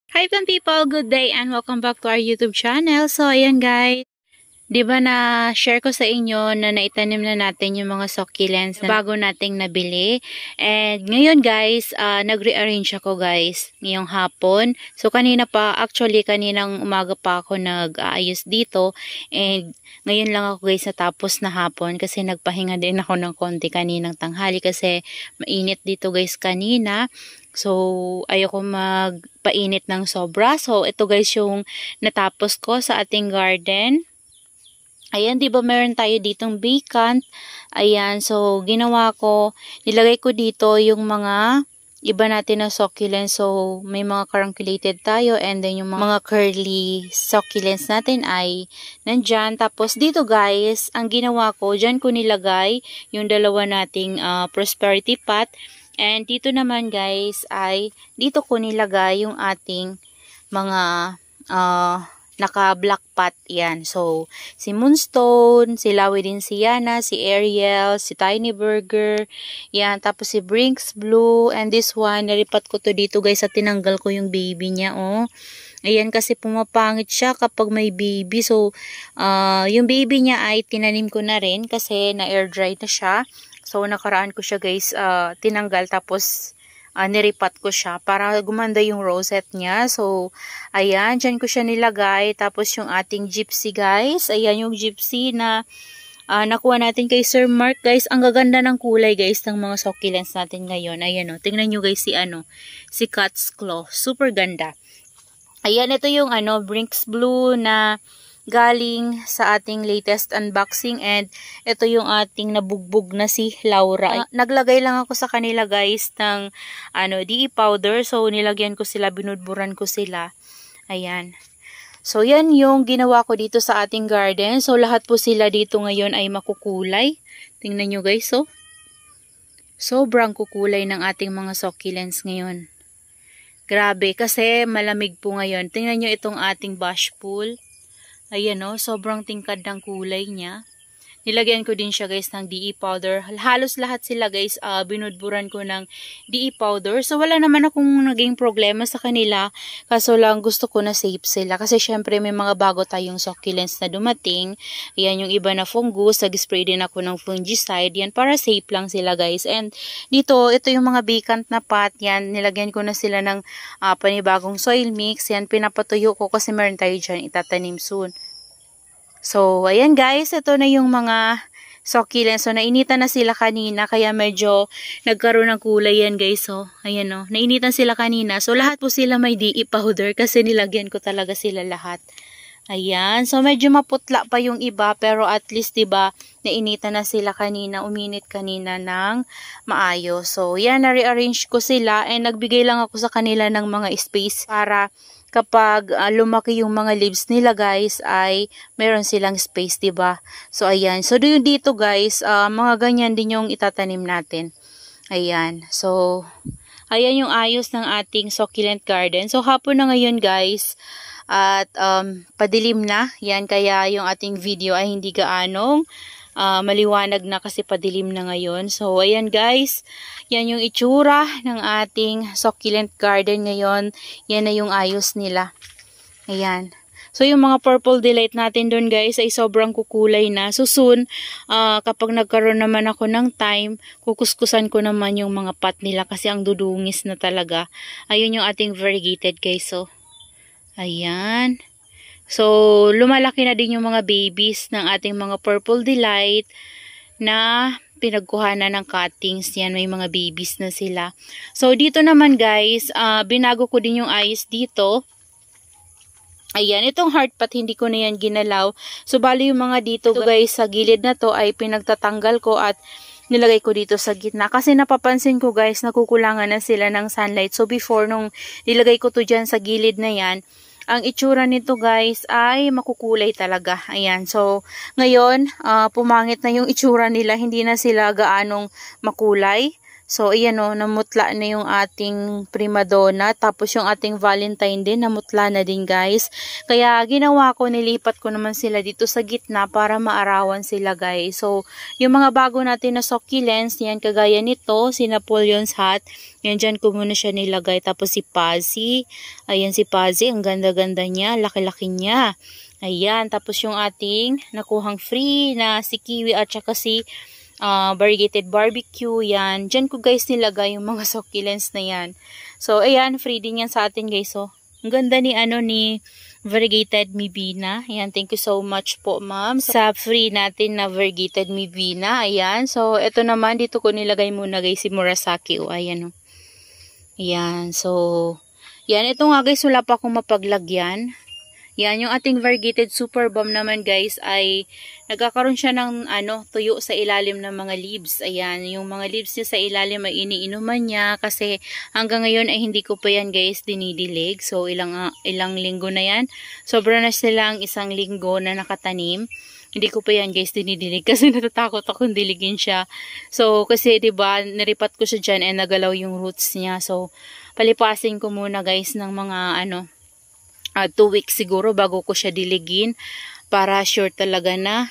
Hi fun people, good day and welcome back to our YouTube channel. So ayan guys, 'di ba na share ko sa inyo na naitanim na natin yung mga succulents na bago nating nabili. And ngayon guys, nagre-arrange ako guys ngayong hapon. So kanina pa, actually kaninang umaga pa ako nag-aayos dito. And ngayon lang ako guys natapos na hapon kasi nagpahinga din ako ng konti kaninang tanghali kasi mainit dito guys kanina. So, ayoko magpainit ng sobra. So, ito guys yung natapos ko sa ating garden. Ayan, di ba meron tayo ditong vacant. Ayan, so ginawa ko, nilagay ko dito yung mga iba natin na succulents. So, may mga carunculated tayo and then yung mga curly succulents natin ay nandyan. Tapos dito guys, ang ginawa ko, dyan ko nilagay yung dalawa nating prosperity pot. And dito naman guys ay dito ko nilagay yung ating mga naka-black pot yan. So, si Moonstone, si Lawidinciana, si Ariel, si Tiny Burger, yan. Tapos si Brinks Blue, and this one, naripat ko to dito guys at tinanggal ko yung baby niya, oh. Ayan, kasi pumapangit siya kapag may baby. So, yung baby niya ay tinanim ko na rin kasi na-air dry na siya. So, nakaraan ko siya guys, tinanggal tapos niripat ko siya para gumanda yung rosette niya. So, ayan, dyan ko siya nilagay. Tapos yung ating gypsy guys, ayan yung gypsy na nakuha natin kay Sir Mark guys. Ang gaganda ng kulay guys ng mga succulents natin ngayon. Ayan o, tingnan nyo guys si Cat's Claw. Super ganda. Ayan, ito yung Brinks Blue na galing sa ating latest unboxing, and ito yung ating nabugbog na si Laura. Naglagay lang ako sa kanila guys ng DE powder. So nilagyan ko sila, binudburan ko sila. Ayan. So yan yung ginawa ko dito sa ating garden. So lahat po sila dito ngayon ay makukulay. Tingnan nyo guys, oh. Sobrang kukulay ng ating mga succulents ngayon. Grabe, kasi malamig po ngayon. Tingnan nyo itong ating bushpool. Ayan o, sobrang tingkad ng kulay niya. Nilagyan ko din siya guys ng DE powder. Halos lahat sila guys, binudburan ko ng DE powder. So wala naman akong naging problema sa kanila. Kaso lang gusto ko na safe sila. Kasi syempre may mga bago tayong succulents na dumating. Ayan yung iba na fungus. Nag-spray din ako ng fungicide. Yan para safe lang sila guys. And dito, ito yung mga vacant na pot. Yan, nilagyan ko na sila ng panibagong soil mix. Yan, pinapatuyo ko kasi meron tayo dyan itatanim soon. So, ayan guys, ito na yung mga succulents. So, nainitan na sila kanina, kaya medyo nagkaroon ng kulay yan guys. So, ayan o, nainitan sila kanina. So, lahat po sila may DE powder kasi nilagyan ko talaga sila lahat. Ayan, so medyo maputla pa yung iba, pero at least diba, nainitan na sila kanina, uminit kanina ng maayos. So, yan, na-rearrange ko sila and nagbigay lang ako sa kanila ng mga space para kapag lumaki yung mga leaves nila guys ay meron silang space, diba? So ayan, so dito guys, mga ganyan din yung itatanim natin. Ayan, so ayan yung ayos ng ating succulent garden. So hapon na ngayon guys at padilim na, yan, kaya yung ating video ay hindi gaanong maliwanag na kasi padilim na ngayon. So, ayan guys, yan yung itsura ng ating succulent garden ngayon. Yan na yung ayos nila. Ayan. So, yung mga purple delight natin doon guys ay sobrang kukulay na. So, soon, kapag nagkaroon naman ako ng time, kukuskusan ko naman yung mga pot nila kasi ang dudungis na talaga. Ayun yung ating variegated guys. So, ayan. So, lumalaki na din yung mga babies ng ating mga purple delight na pinagkuhanan ng cuttings. Yan, may mga babies na sila. So, dito naman guys, binago ko din yung ice dito. Ayan, itong heart pot, hindi ko na yan ginalaw. So, bali yung mga dito guys, sa gilid na to ay pinagtatanggal ko at nilagay ko dito sa gitna. Kasi napapansin ko guys, nakukulangan na sila ng sunlight. So, before nung nilagay ko to dyan sa gilid na yan, ang itsura nito guys ay makukulay talaga. Ayan. So, ngayon, pumangit na yung itsura nila. Hindi na sila gaanong makulay. So, ayan o, namutla na yung ating prima donna. Tapos yung ating Valentine din, namutla na din guys. Kaya ginawa ko, nilipat ko naman sila dito sa gitna para maarawan sila guys. So, yung mga bago natin na succulents, yan kagaya nito, si Napoleon's hat. Yan dyan ko muna siya nilagay. Tapos si Pazzi. Ayan si Pazzi, ang ganda-ganda niya, laki-laki niya. Ayan, tapos yung ating nakuhang free na si Kiwi at saka si variegated barbecue, yan. Diyan ko guys nilagay yung mga succulents na yan. So, ayan, free din yan sa atin guys. So, ang ganda ni ni variegated Mibina. Ayan, thank you so much po ma'am sa free natin na variegated Mibina. Ayan, so, ito naman, dito ko nilagay muna guys si Murasaki. O, ayan o. Ayan, so, yan, ito nga guys, wala pa akong mapaglagyan. Yan, yung ating variegated super bomb naman guys ay nagkakaroon siya ng tuyo sa ilalim ng mga leaves. Ayan, yung mga leaves niya sa ilalim ay iniinuman niya kasi hanggang ngayon ay hindi ko pa yan guys dinidilig. So, ilang linggo na yan. Sobra na silang isang linggo na nakatanim. Hindi ko pa yan guys dinidilig kasi natatakot akong diligin siya. So, kasi 'di ba, niripat ko siya diyan and nagalaw yung roots niya. So, palipasin ko muna guys ng mga 2 weeks siguro bago ko siya diligin para sure talaga na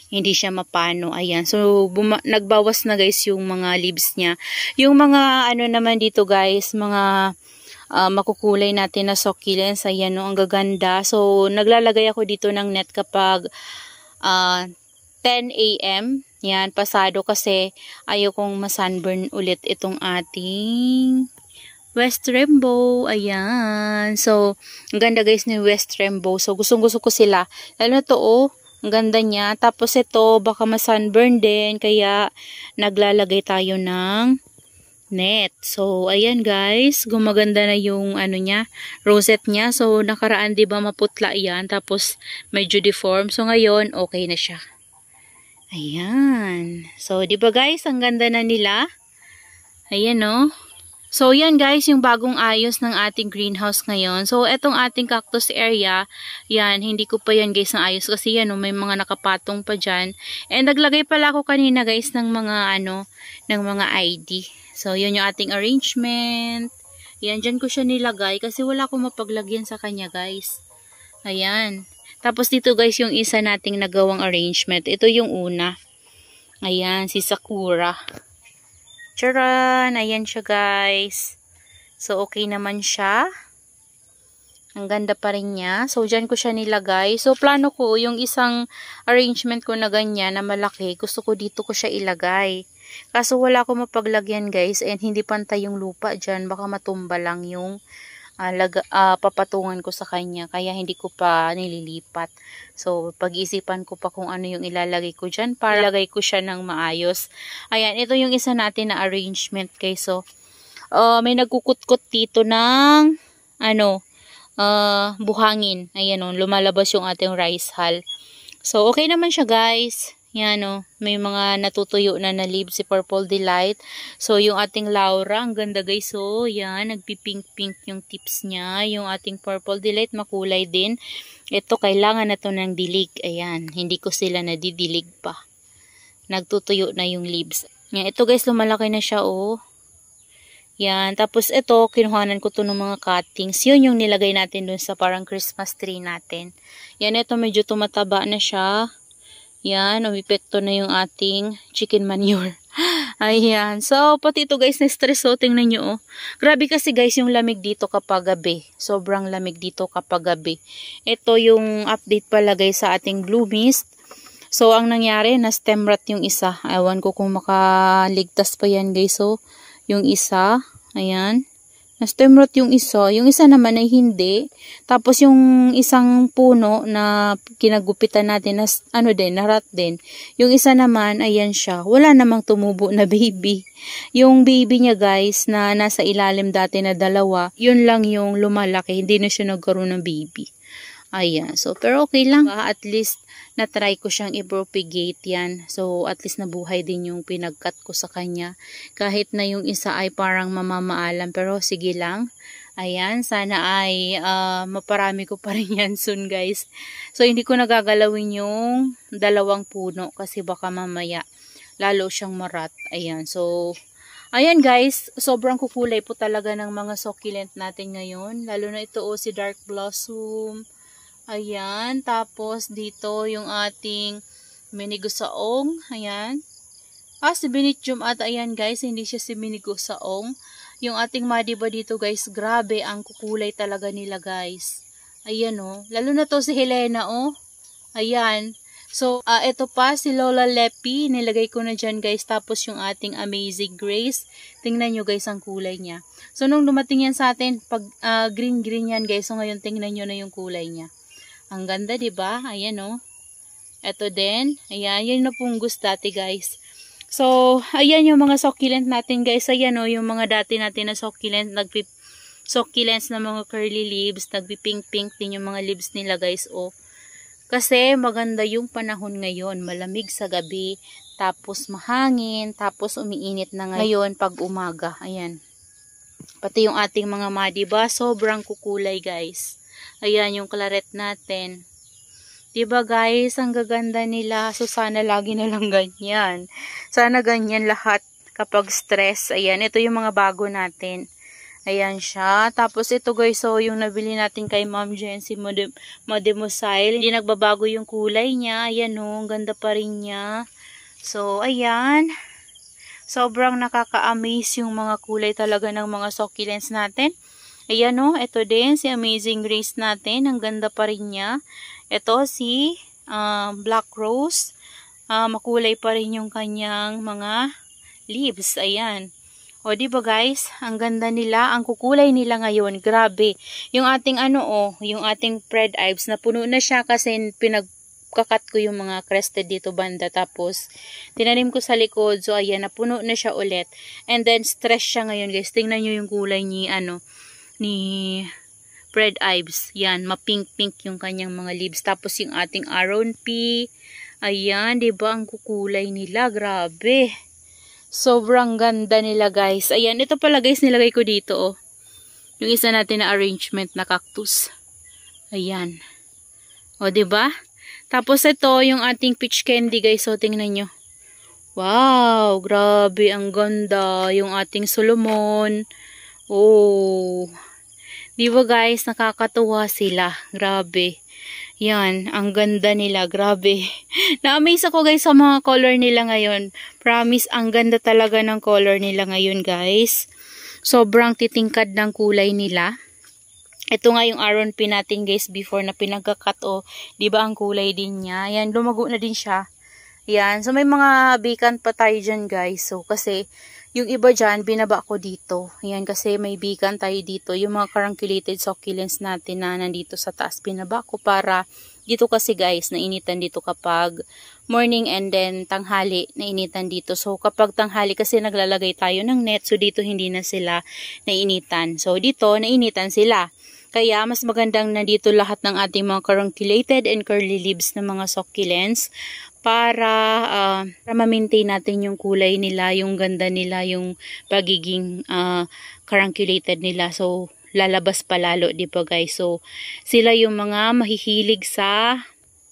hindi siya mapano. Ayan. So, nagbawas na guys yung mga leaves niya. Yung mga naman dito guys, mga makukulay natin na succulents. Ayan ang gaganda. So, naglalagay ako dito ng net kapag 10 AM. Yan, pasado kasi ayaw kong masunburn ulit itong ating West Rainbow. Ayan. So, ang ganda guys ni West Rainbow. So, gustong-gusto ko sila. Lalo na to, ang ganda niya. Tapos ito, baka ma-sunburn din. Kaya, naglalagay tayo ng net. So, ayan guys. Gumaganda na yung niya, rosette niya. So, nakaraan diba maputla yan. Tapos, medyo deform. So, ngayon, okay na siya. Ayan. So, diba guys, ang ganda na nila. Ayan So, yan guys, yung bagong ayos ng ating greenhouse ngayon. So, etong ating cactus area, yan, hindi ko pa yan guys na ayos kasi yan, may mga nakapatong pa dyan. And naglagay pala ako kanina guys ng mga, ng mga ID. So, yun yung ating arrangement. Yan, dyan ko siya nilagay kasi wala akong mapaglagyan sa kanya guys. Ayan. Tapos dito guys, yung isa nating nagawang arrangement. Ito yung una. Ayan, si Sakura. Charan! Ayan siya guys. So, okay naman siya. Ang ganda pa rin niya. So, dyan ko siya nilagay. So, plano ko, yung isang arrangement ko na ganyan, na malaki, gusto ko dito ko siya ilagay. Kaso, wala ko mapaglagyan guys. And hindi pantay yung lupa dyan. Baka matumba lang yung papatungan ko sa kanya. Kaya, hindi ko pa nililipat. So, pag-isipan ko pa kung ano yung ilalagay ko dyan para ilagay ko siya ng maayos. Ayan, ito yung isa natin na arrangement guys. So, may nagkukut-kut dito ng buhangin. Ayan lumalabas yung ating rice hull. So, okay naman siya guys. Yan may mga natutuyo na leaves si Purple Delight. So, yung ating Laura, ang ganda guys. So, yan, nagpipink-pink yung tips niya. Yung ating Purple Delight, makulay din. Ito, kailangan na to ng dilig. Ayan, hindi ko sila nadidilig pa. Nagtutuyo na yung leaves. Yan, ito guys, lumalaki na siya Yan, tapos ito, kinuhanan ko to ng mga cuttings. Yun yung nilagay natin dun sa parang Christmas tree natin. Yan, ito medyo tumataba na siya. Yan, umipekto na yung ating chicken manure. Ayan. So, pati ito guys, na-stress tingnan nyo Grabe kasi guys yung lamig dito kapag gabi. Sobrang lamig dito kapag gabi. Ito yung update pala guys sa ating blue mist. So, ang nangyari, na-stem rot yung isa. Ewan ko kung makaligtas pa yan guys. So, yung isa, ayan. Na-stem rot yung isa. Yung isa naman ay hindi. Tapos yung isang puno na kinagupitan natin, na rot din. Yung isa naman, ayan siya. Wala namang tumubo na baby. Yung baby niya guys, na nasa ilalim dati na 2, yun lang yung lumalaki. Hindi na siya nagkaroon ng baby. Ayan. So, pero okay lang. At least, na-try ko siyang i-propagate yan. So, at least nabuhay din yung pinag-cut ko sa kanya. Kahit na yung isa ay parang mamamaalam. Pero, sige lang. Ayan. Sana ay maparami ko pa rin yan soon, guys. So, hindi ko nagagalawin yung 2 puno. Kasi baka mamaya lalo siyang marat. Ayan. So, Ayan guys, sobrang kukulay po talaga ng mga succulent natin ngayon. Lalo na ito si Dark Blossom. Ayan, tapos dito yung ating Minigosaong. Ayan. Si Benitium at ayan guys, hindi siya si Minigosaong. Yung ating Madiba dito guys, grabe ang kukulay talaga nila guys. Ayan lalo na to si Helena Ayan. So, ito pa si Lola Lepi, nilagay ko na dyan guys, tapos yung ating Amazing Grace, tingnan nyo guys ang kulay niya. So, nung dumating yan sa atin, pag green-green yan guys, so ngayon tingnan nyo na yung kulay niya. Ang ganda diba? Ayan ito din, ayan, yun na punggos dati guys. So, ayan yung mga succulent natin guys, ayan yung mga dati natin na succulent, succulents na mga curly leaves, nagpi-pink-pink din yung mga leaves nila guys, Kasi maganda yung panahon ngayon, malamig sa gabi, tapos mahangin, tapos umiinit na ngayon pag umaga. Ayan. Pati yung ating mga Madiba, sobrang kukulay guys. Ayan yung claret natin. Diba guys, ang gaganda nila. So sana lagi na lang ganyan. Sana ganyan lahat kapag stress. Ayan, ito yung mga bago natin. Ayan siya. Tapos ito guys, so yung nabili natin kay Ma'am Jen, si Mademoiselle. Hindi nagbabago yung kulay niya. Ayan ang ganda pa rin niya. So, ayan. Sobrang nakaka-amaze yung mga kulay talaga ng mga succulents natin. Ayan ito din, si Amazing Grace natin. Ang ganda pa rin niya. Ito si Black Rose. Makulay pa rin yung kanyang mga leaves. Ayan. Diba guys, ang ganda nila, ang kukulay nila ngayon, grabe. Yung ating yung ating Red Ives, na puno na siya kasi pinagkakat ko yung mga crested dito banda. Tapos, tinanim ko sa likod, so ayan, napuno na siya ulit. And then, stress siya ngayon guys. Tingnan nyo yung kulay ni Red Ives. Yan, mapink-pink yung kanyang mga leaves. Tapos, yung ating Aron P. Ayan, diba, ang kukulay nila, grabe. Sobrang ganda nila guys. Ayan, ito pala guys, nilagay ko dito yung isa natin na arrangement na cactus. Ayan. Diba? Tapos ito, yung ating peach candy guys. So, tingnan nyo. Wow, grabe, ang ganda. Yung ating Solomon. Diba guys, nakakatuwa sila. Grabe. Yan, ang ganda nila, grabe. Na-amaze ako guys sa mga color nila ngayon. Promise, ang ganda talaga ng color nila ngayon guys. Sobrang titingkad ng kulay nila. Ito nga yung Aron P natin guys before na pinagkakat diba ang kulay din niya. Yan, lumago na din siya. Yan, so may mga vacant pa tayo dyan guys. So kasi yung iba dyan, binaba ko dito. Yan, kasi may vacant tayo dito. Yung mga carunculated succulents natin na nandito sa taas, binaba ko para dito kasi guys, nainitan dito kapag morning and then tanghali, nainitan dito. So kapag tanghali kasi naglalagay tayo ng net, so dito hindi na sila nainitan. So dito, nainitan sila. Kaya mas magandang nandito lahat ng ating mga carunculated and curly leaves na mga succulents para ma-maintain natin yung kulay nila, yung ganda nila, yung pagiging carunculated nila. So, lalabas pa lalo, di ba guys? So, sila yung mga mahihilig sa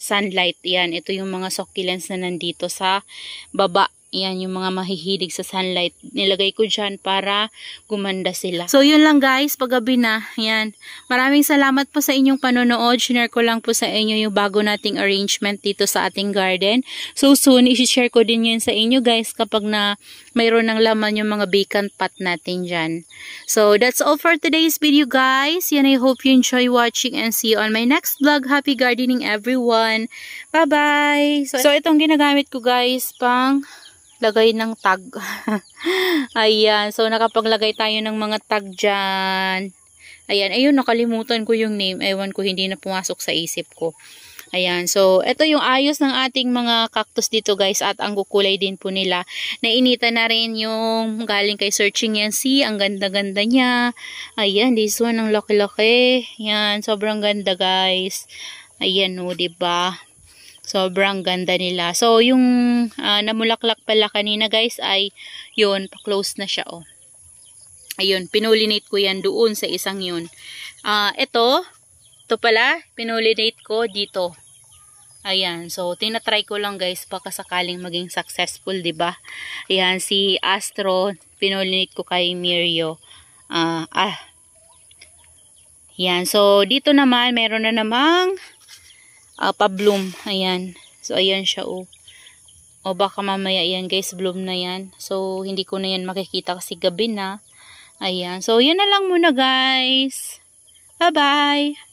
sunlight. Yan, ito yung mga succulents na nandito sa baba. Yan, yung mga mahihilig sa sunlight. Nilagay ko dyan para gumanda sila. So, yun lang guys. Paggabi na. Yan. Maraming salamat po sa inyong panonood. Share ko lang po sa inyo yung bago nating arrangement dito sa ating garden. So, soon, isi-share ko din yun sa inyo guys kapag na mayroon ng laman yung mga vacant pot natin dyan. So, that's all for today's video guys. Yan, I hope you enjoy watching and see you on my next vlog. Happy gardening everyone. Bye-bye! So, itong ginagamit ko guys pang lagay ng tag. Ayan. So, nakapaglagay tayo ng mga tag dyan. Ayan. Ayun, nakalimutan ko yung name. Ewan ko, hindi na pumasok sa isip ko. Ayan. So, ito yung ayos ng ating mga cactus dito guys. At ang kukulay din po nila. Nainitan na rin yung galing kay Searching Yancy. Ang ganda-ganda niya. Ayan. This one, ang laki-laki. Ayan. Sobrang ganda guys. Ayan diba? Sobrang ganda nila. So, yung namulaklak pala kanina guys ay yun, pa-close na siya Ayun, pinulinate ko yan doon sa isang yun. Ito pala, pinulinate ko dito. Ayan, so tinatry ko lang guys baka sakaling maging successful, 'di ba? Ayan, si Astro, pinulinit ko kay Mirio. Ayan, so dito naman meron na namang pa-bloom. Ayan. So ayan siya oh. O baka mamaya yan guys, bloom na yan. So hindi ko na yan makikita kasi gabi na. Ayan. So yan na lang muna guys. Bye-bye.